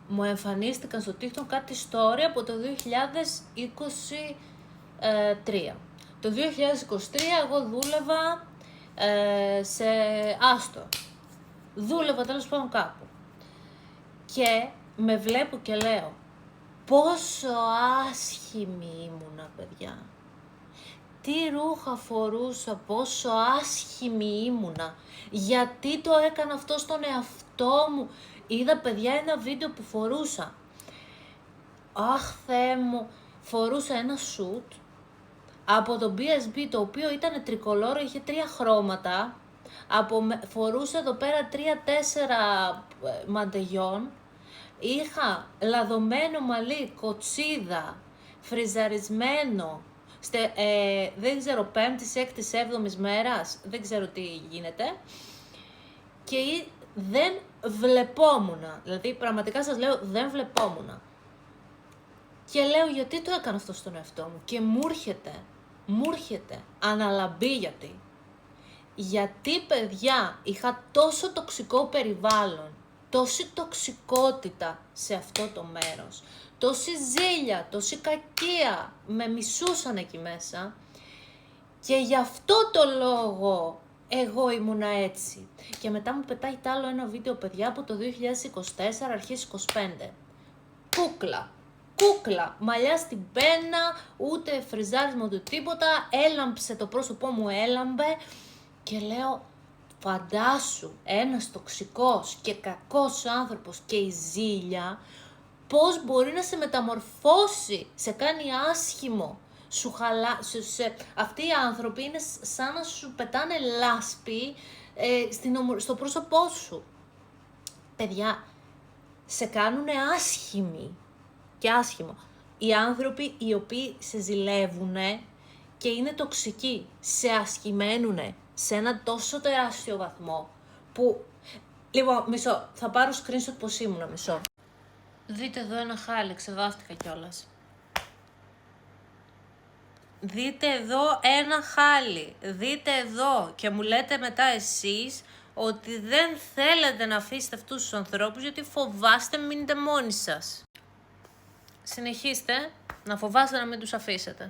μου εμφανίστηκαν στο TikTok κάτι story από το 2023. Το 2023 εγώ δούλευα σε άστο. Δούλευα τέλος πάντων κάπου. Και με βλέπω και λέω, πόσο άσχημη ήμουνα, παιδιά. Τι ρούχα φορούσα, πόσο άσχημη ήμουνα. Γιατί το έκανα αυτό στον εαυτό μου. Είδα, παιδιά, ένα βίντεο που φορούσα. Αχ, Θεέ μου, φορούσα ένα σουτ από το BSB, το οποίο ήταν τρικολόρο, είχε 3 χρώματα. Φορούσα εδώ πέρα 3-4 μαντεγιόν. Είχα λαδωμένο μαλλί, κοτσίδα, φριζαρισμένο, δεν ξέρω, 5ης, 6ης, 7ης μέρας, δεν ξέρω τι γίνεται. Και δεν βλεπόμουνα, δηλαδή πραγματικά σας λέω δεν βλεπόμουνα. Και λέω γιατί το έκανα αυτό στον εαυτό μου και μου έρχεται αναλαμπή γιατί παιδιά είχα τόσο τοξικό περιβάλλον, τόση τοξικότητα σε αυτό το μέρος, τόση ζήλια, τόση κακία, με μισούσαν εκεί μέσα και γι' αυτό το λόγο εγώ ήμουνα έτσι. Και μετά μου πετάει τ' άλλο ένα βίντεο, παιδιά, από το 2024, αρχές 25. Κούκλα, μαλλιά στην πένα, ούτε φριζάρισμα ούτε τίποτα, έλαμψε το πρόσωπό μου, έλαμπε και λέω, φαντάσου ένας τοξικός και κακός άνθρωπος και η ζήλια, πώς μπορεί να σε μεταμορφώσει, σε κάνει άσχημο, αυτοί οι άνθρωποι είναι σαν να σου πετάνε λάσπη στο πρόσωπό σου. Παιδιά, σε κάνουνε άσχημοι και άσχημο. Οι άνθρωποι οι οποίοι σε ζηλεύουνε και είναι τοξικοί, σε ασχημένουνε σε ένα τόσο τεράστιο βαθμό που... Λοιπόν, μισό, θα πάρω screenshot πως ήμουνα, μισό. Δείτε εδώ ένα χάλι, ξεδάφτηκα κιόλας. Δείτε εδώ ένα χάλι, δείτε εδώ και μου λέτε μετά εσείς ότι δεν θέλετε να αφήσετε αυτούς τους ανθρώπους γιατί φοβάστε μείνετε μόνοι σας. Συνεχίστε να φοβάστε να μην τους αφήσετε.